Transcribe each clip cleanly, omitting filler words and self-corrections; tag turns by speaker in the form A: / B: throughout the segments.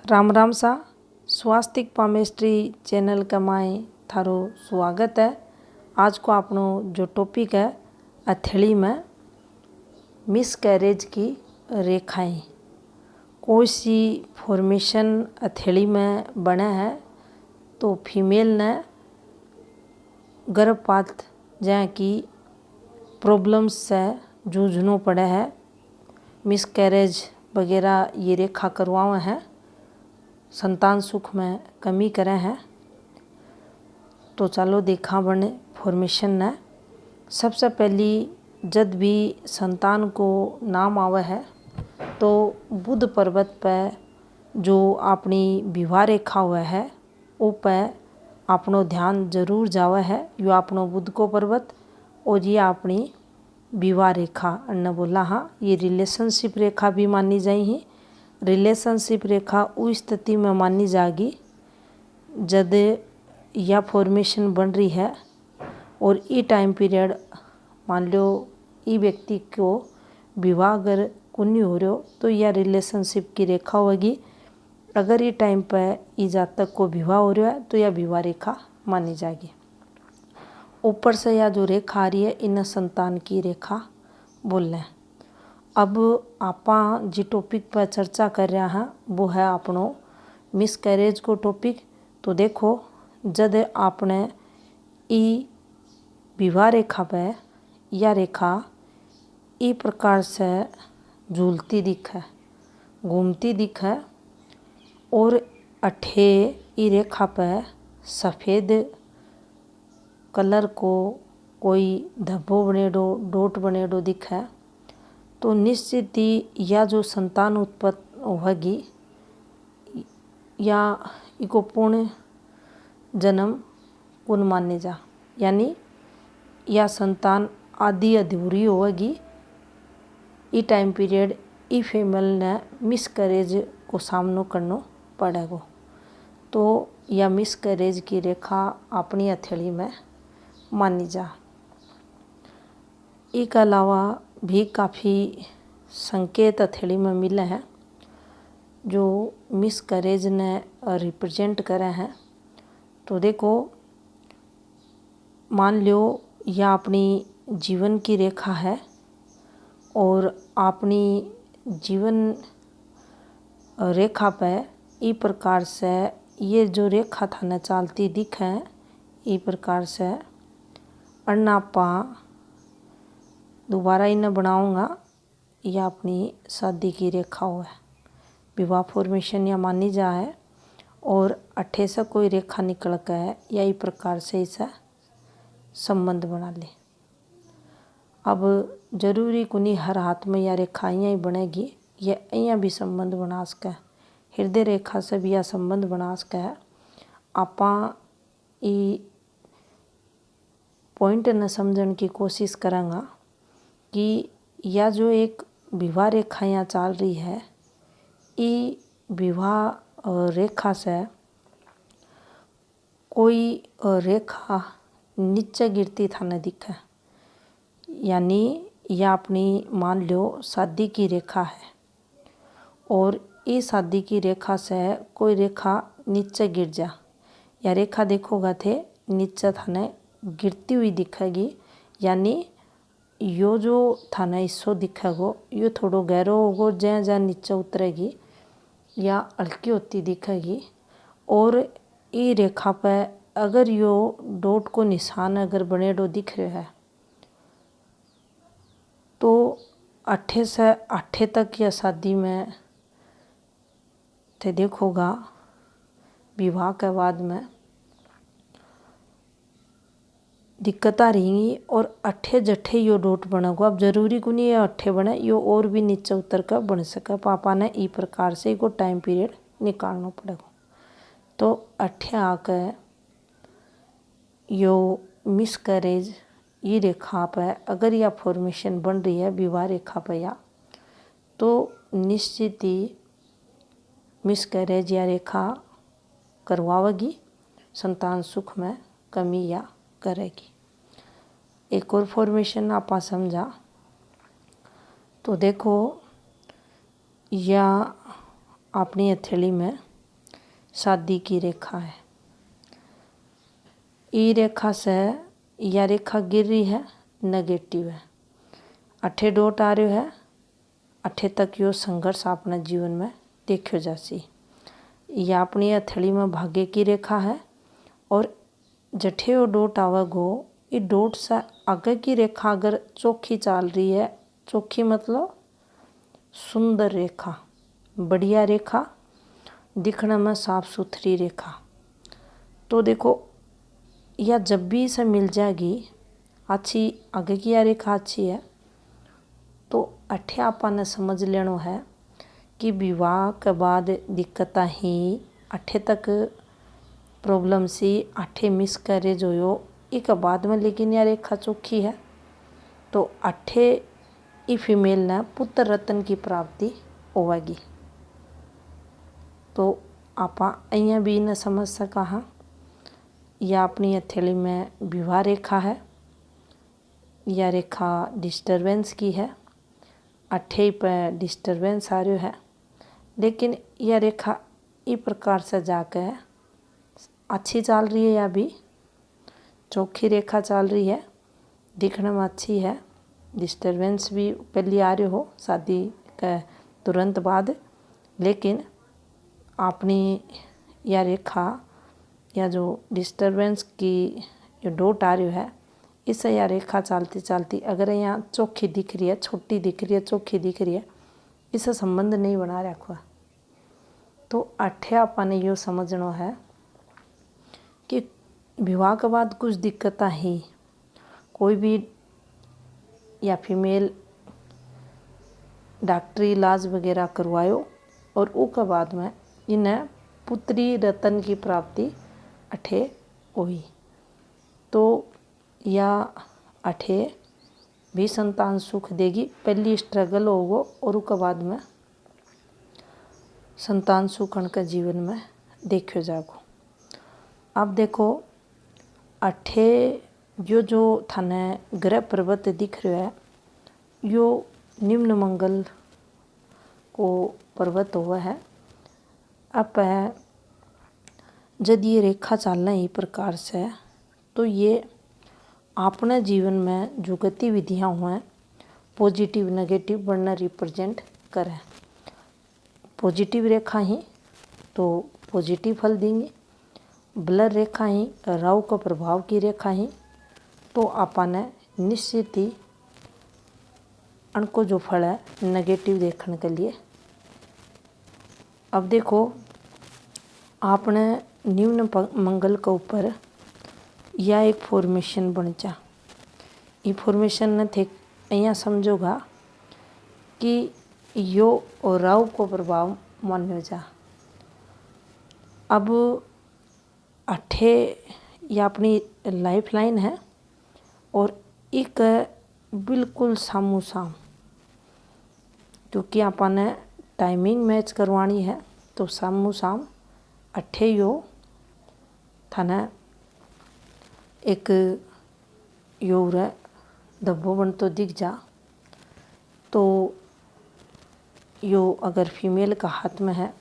A: राम राम सा स्वास्तिक palmistry channel का माए थारो स्वागत है। आज को अपनो जो टॉपिक है हथेली में मिसकैरेज की रेखाएं। कोई सी फॉर्मेशन हथेली में बना है तो फीमेल ने गर्भपात जहाँ की प्रॉब्लम्स से जूझना पड़ा है, मिसकैरेज वगैरह ये रेखा करवाए हैं, संतान सुख में कमी करे हैं। तो चलो देखा बने फॉर्मेशन ने। सबसे पहली जब भी संतान को नाम आवे है तो बुध पर्वत पर जो अपनी विवाह रेखा हुआ है वो पर अपनो ध्यान जरूर जावे है। यो अपनो बुध को पर्वत और ये अपनी विवाह रेखा अन्य बोला। हाँ, ये रिलेशनशिप रेखा भी मानी जाएगी। रिलेशनशिप रेखा उस स्थिति में मानी जाएगी जब यह फॉर्मेशन बन रही है और ये टाइम पीरियड मान लो ये व्यक्ति को विवाह अगर कुन्नी हो रहा हो तो यह रिलेशनशिप की रेखा होगी। अगर ये टाइम पर ये जातक को विवाह हो रहा है तो यह विवाह रेखा मानी जाएगी। ऊपर से यह जो रेखा आ रही है इन संतान की रेखा बोल रहे हैं। अब आपा जी टॉपिक पर चर्चा कर रहा है वो है अपनो मिसकैरेज को टॉपिक। तो देखो जब आपने ई विवाह रेखा पे यह रेखा ई प्रकार से झूलती दिखे, घूमती दिखे और अठे ई रेखा पे सफ़ेद कलर को कोई धब्बो बनेडो डोट बनेडो दिखे तो निश्चित ही यह जो संतान उत्पन्न होगी या इको पूर्ण जन्म कुन माने जा, यानी यह संतान आधी अधूरी होगी। ई टाइम पीरियड ई फीमेल ने मिसकैरेज को सामना करना पड़ेगा। तो यह मिसकैरेज की रेखा अपनी हथेली में मानी जा। इसके अलावा भी काफ़ी संकेत हथेली में मिले हैं जो मिसकैरेज ने रिप्रेजेंट करे हैं। तो देखो मान लो यह अपनी जीवन की रेखा है और अपनी जीवन रेखा पे इस प्रकार से ये जो रेखा था न चलती दिखे इस प्रकार से अन्नापा दोबारा इन्हें बनाऊंगा। यह अपनी शादी की रेखा हो है, विवाह फॉर्मेशन या मानी जा है और अठे से कोई रेखा निकल कर या इस प्रकार से इसे संबंध बना ले। अब जरूरी कुनी हर हाथ में यह रेखा यहाँ ही बनेगी, यह यहाँ भी संबंध बना सके, हृदय रेखा से भी यह संबंध बना सके। आपा ई पॉइंट न समझने की कोशिश करेंगे कि यह जो एक विवाह रेखा यहाँ चल रही है ये विवाह रेखा से कोई रेखा नीचे गिरती था न दिखे, यानी यह अपनी मान लो शादी की रेखा है और इस शादी की रेखा से कोई रेखा नीचे गिर जा, यह रेखा देखोगा थे नीचे थाने गिरती हुई दिखेगी। यानी यो जो थाना हिस्सो दिखेगो यो थोड़ो गहरो होगो, जहाँ जहाँ नीचे उतरेगी या हल्की होती दिखेगी। और ये रेखा पे अगर यो डॉट को निशान अगर बनेडो दिख रहा है तो अठे से अठे तक या शादी में थे देखोगा विवाह के बाद में दिक्कत आ रही और अठे जठे यो डोट बनेगा। अब जरूरी को नहीं ये अठे बने, यो और भी नीचे उतर कर बन सके। पापा ने इस प्रकार से इसको टाइम पीरियड निकालना पड़ेगा। तो अठे आकर यो मिसकैरेज ये रेखा पे अगर यह फॉर्मेशन बन रही है विवाह रेखा पे या तो निश्चित ही मिसकैरेज या रेखा करवाएगी, संतान सुख में कमी या करेगी। एक और फॉर्मेशन आपा समझा तो देखो यह अपनी हथेली में शादी की रेखा है। ई रेखा से या रेखा गिर रही है, नेगेटिव है। अठे डोट आ रही है, अठे तक यो संघर्ष अपने जीवन में देखो जासी। यह अपनी हथेली में भाग्य की रेखा है और जठे वो डोट आवेगो, ये डोट से आगे की रेखा अगर चौखी चाल रही है, चौखी मतलब सुंदर रेखा, बढ़िया रेखा, दिखने में साफ सुथरी रेखा, तो देखो यह जब भी इसे मिल जाएगी अच्छी, आगे की यह रेखा अच्छी है, तो अठे आपने समझ लेना है कि विवाह के बाद दिक्कत ही अठे तक प्रॉब्लम सी, अठे मिसकैरेज हो एक बाद में, लेकिन यह रेखा चौखी है तो अठे ई फीमेल ने पुत्र रत्न की प्राप्ति होगी। तो आप अँ भी न समझ सका हाँ, यह अपनी हथेली में विवाह रेखा है, यह रेखा डिस्टर्बेंस की है, अठे पे डिस्टर्बेंस आ रही है, लेकिन यह रेखा इस प्रकार से जाकर अच्छी चल रही है, या भी चौखी रेखा चल रही है, दिखने में अच्छी है, डिस्टर्बेंस भी पहले आ रहे हो शादी के तुरंत बाद, लेकिन अपनी यह रेखा या जो डिस्टर्बेंस की जो डोट आ रही है, इससे यह रेखा चलती चलती अगर यहाँ चौखी दिख रही है, छोटी दिख रही है, चौखी दिख रही है, इससे संबंध नहीं बना रखा। तो अठे आपने यो समझना है कि विवाह के बाद कुछ दिक्कत ही, कोई भी या फीमेल डॉक्टरी इलाज वगैरह करवायो और उसके बाद में इन्हें पुत्री रत्न की प्राप्ति अठे हुई, तो या अठे भी संतान सुख देगी। पहली स्ट्रगल होगो और उसके बाद में संतान सुख उनके जीवन में देखो जागो। अब देखो अठे जो थाने ग्रह पर्वत दिख रहा है, यो निम्न मंगल को पर्वत हुआ है। अब जब ये रेखा चलना ही प्रकार से, तो ये अपने जीवन में जो गतिविधियाँ हुए पॉजिटिव नेगेटिव बनना रिप्रेजेंट करें। पॉजिटिव रेखा ही तो पॉजिटिव फल देंगे, ब्लर रेखा ही राहु का प्रभाव की रेखा ही तो आपने निश्चित ही उनको जो फल है नेगेटिव देखने के लिए। अब देखो आपने निम्न मंगल के ऊपर यह एक फॉर्मेशन बन जा, ये फॉर्मेशन ने थे यहाँ समझोगा कि यो और राहु को प्रभाव मान्यो जा। अब अठे ये अपनी लाइफ लाइन है और एक बिल्कुल सामू साम, क्योंकि आपने टाइमिंग मैच करवानी है, तो सामू साम अठे यो थाने एक यो रे धब्बो बन तो दिख जा। तो यो अगर फीमेल का हाथ में है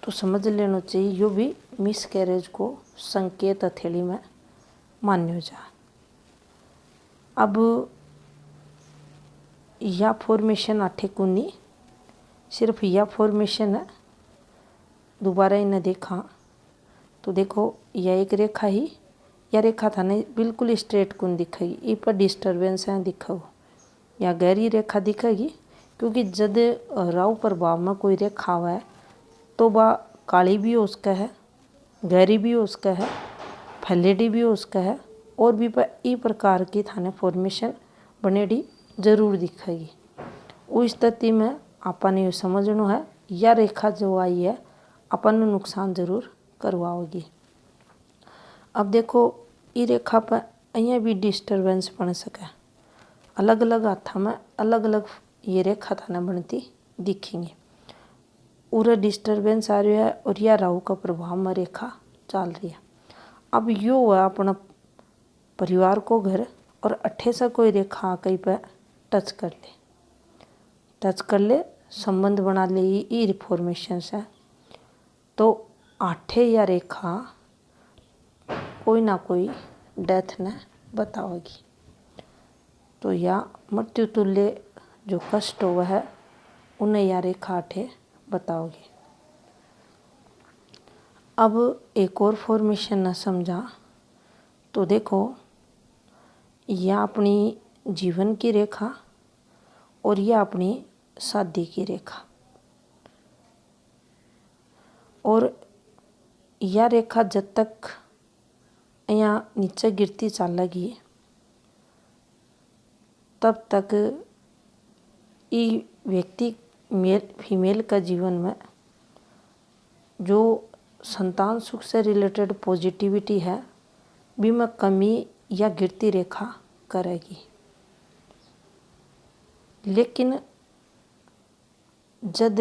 A: तो समझ लेना चाहिए यो भी मिस कैरेज को संकेत हथेली में मान्यो जा। अब यह फॉर्मेशन अठे कुनी सिर्फ यह फॉर्मेशन है, दोबारा इन्हें देखा तो देखो यह एक रेखा ही, यह रेखा था नहीं बिल्कुल स्ट्रेट कुन दिखेगी, इस पर डिस्टर्बेंस है दिखो, या गहरी रेखा दिखेगी, क्योंकि जब राहु प्रभाव में कोई रेखा हुआ है तो वह काली भी हो उसका है, गहरी भी हो उसका है, फैलेडी भी हो उसका है, और भी ई प्रकार की थाने फॉर्मेशन बनेडी जरूर दिखेगी। उस स्थिति में अपन ये समझना है यह रेखा जो आई है अपन नुकसान जरूर करवाओगी। अब देखो ये रेखा पर अँ भी डिस्टर्बेंस बन सके, अलग अलग हाथा में अलग अलग ये रेखा थाने बनती दिखेंगे, पूरा डिस्टर्बेंस आ रही है और यह राहु का प्रभाव में रेखा चल रही है। अब यो है अपना परिवार को घर और अठे से कोई रेखा कहीं पे टच कर ले संबंध बना ले, ये फॉर्मेशन है। तो आठे या रेखा कोई ना कोई डेथ ने बतावेगी। तो या मृत्यु तुल्य जो कष्ट हुआ है उन्हें या रेखा आठे बताओगी। अब एक और फॉर्मेशन न समझा तो देखो, यह अपनी जीवन की रेखा और यह अपनी शादी की रेखा, और यह रेखा जब तक यहाँ नीचे गिरती चलेगी तब तक ये व्यक्ति मेल फीमेल का जीवन में जो संतान सुख से रिलेटेड पॉजिटिविटी है भी में कमी या गिरती रेखा करेगी। लेकिन जब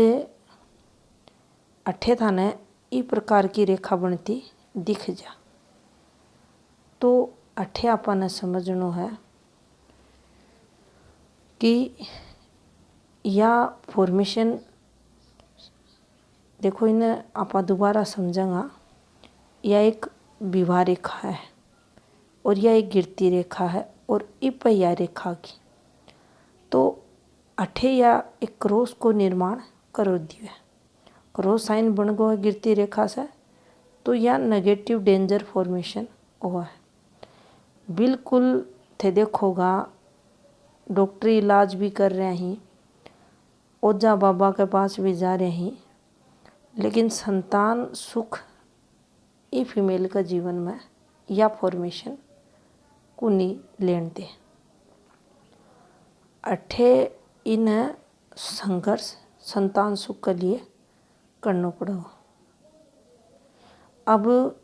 A: अठे थाने ई प्रकार की रेखा बनती दिख जा तो अठे आपने समझनो है कि या फॉर्मेशन, देखो इन्हें आप दोबारा समझेंगा, यह एक विवाह रेखा है और यह एक गिरती रेखा है और इप या रेखा की तो अठे या एक क्रॉस को निर्माण करो दियो है। क्रॉस साइन बन गो है गिरती रेखा से, तो यह नेगेटिव डेंजर फॉर्मेशन हुआ है। बिल्कुल थे देखोगा डॉक्टरी इलाज भी कर रहे हैं, ओझा बाबा के पास भी जा रहे हैं, लेकिन संतान सुख ई फीमेल का जीवन में या फॉर्मेशन को नहीं लेन दे। अठे इन संघर्ष संतान सुख के लिए करना पड़ेगा। अब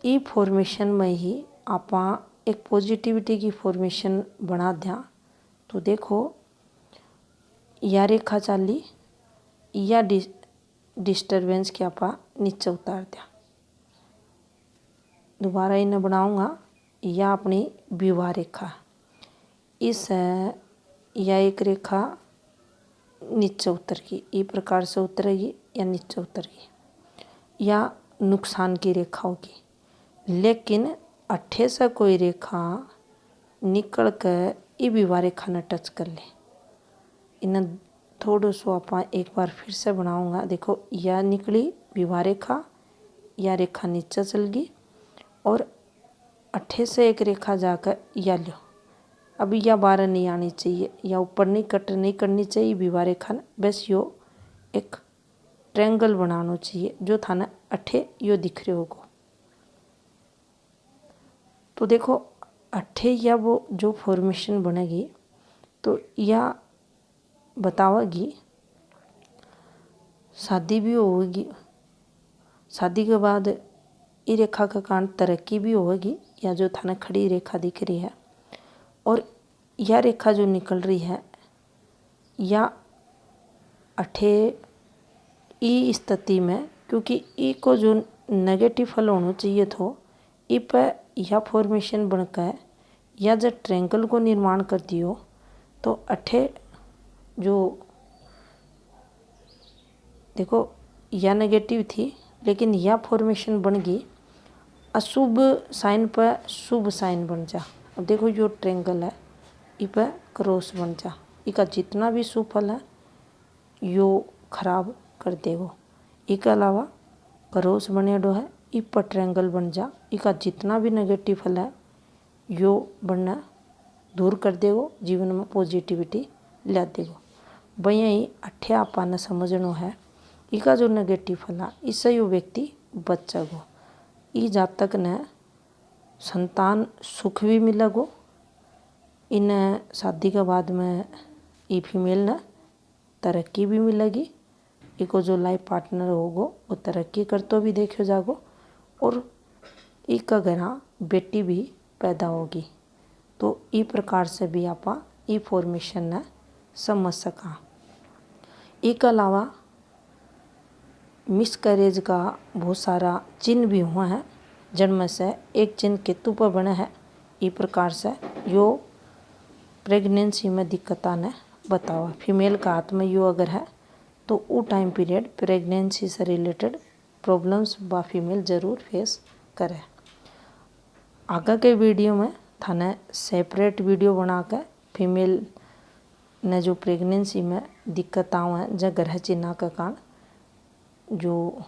A: ई फॉर्मेशन में ही आप एक पॉजिटिविटी की फॉर्मेशन बना दिया तो देखो, या रेखा चाली या डिस्टर्बेंस के आप नीचे उतार दिया। दोबारा इन्हें बनाऊंगा, या अपनी विवाह रेखा, इस या एक रेखा नीचे उतर गई, इस प्रकार से उतरेगी या नीचे उतर गई, या नुकसान की रेखा होगी। लेकिन अठे से कोई रेखा निकल कर ये विवाह रेखा ने टच कर ले, इन्हें थोड़ा सो आप एक बार फिर से बनाऊंगा। देखो, यह निकली विवाह रेखा, यह रेखा नीचे चल गई और अठे से एक रेखा जाकर या लो, अभी यह बारह नहीं आनी चाहिए या ऊपर नहीं करनी चाहिए विवाह रेखा ने, बस यो एक ट्रायंगल बनाना चाहिए जो था ना अठे यो दिख रहे होगा। तो देखो, अठे या वो जो फॉर्मेशन बनेगी तो यह बतावेगी शादी भी होगी, शादी के बाद ये रेखा का कारण तरक्की भी होगी, या जो थाने खड़ी रेखा दिख रही है, और यह रेखा जो निकल रही है या अठे ई स्थिति में, क्योंकि ई को जो नेगेटिव फल होना चाहिए तो ई पर यह फॉर्मेशन बनकर या जब ट्रायंगल को निर्माण कर दियो तो अठे जो देखो यह नेगेटिव थी, लेकिन यह फॉर्मेशन बन गई अशुभ साइन पर शुभ साइन बन जा। अब देखो जो ट्रायंगल है इस पर क्रॉस बन जा, इसका जितना भी शुभ फल है यो खराब कर देगो। इसके अलावा क्रॉस बनेडो है, इस पर ट्रायंगल बन जा, इसका जितना भी नेगेटिव फल है यो बनना दूर कर देगो, जीवन में पॉजिटिविटी ला देगो। भैया ही अठे आपने समझनो है, इसका जो नेगेटिव फल है इससे यो व्यक्ति बच जागो। ई जातक ने संतान सुख भी मिलेगो, इन्हें शादी के बाद में ई फीमेल ने तरक्की भी मिलेगी, इको जो लाइफ पार्टनर होगो वो तरक्की करते भी देखो जागो, और इसका घरा बेटी भी पैदा होगी। तो ई प्रकार से भी आप ई फॉर्मेशन ने समझ सका। इसके अलावा मिसकैरेज का बहुत सारा चिन्ह भी हुआ है, जिनमें से एक चिन्ह केतु पर बना है। इस प्रकार से यो प्रेगनेंसी में दिक्कत ने बतावा। फीमेल का हाथ में यो अगर है तो वो टाइम पीरियड प्रेगनेंसी से रिलेटेड प्रॉब्लम्स बा फीमेल ज़रूर फेस करे। आगे के वीडियो में थाने सेपरेट वीडियो बना के फीमेल ने जो प्रेगनेंसी में दिक्कत आवे हैं जब ग्रह चिन्ह के कारण जो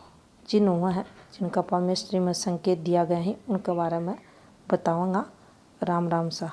A: चिन्ह हुआ है, जिनका पामिस्ट्री में संकेत दिया गया है, उनके बारे में बताऊंगा। राम राम सा।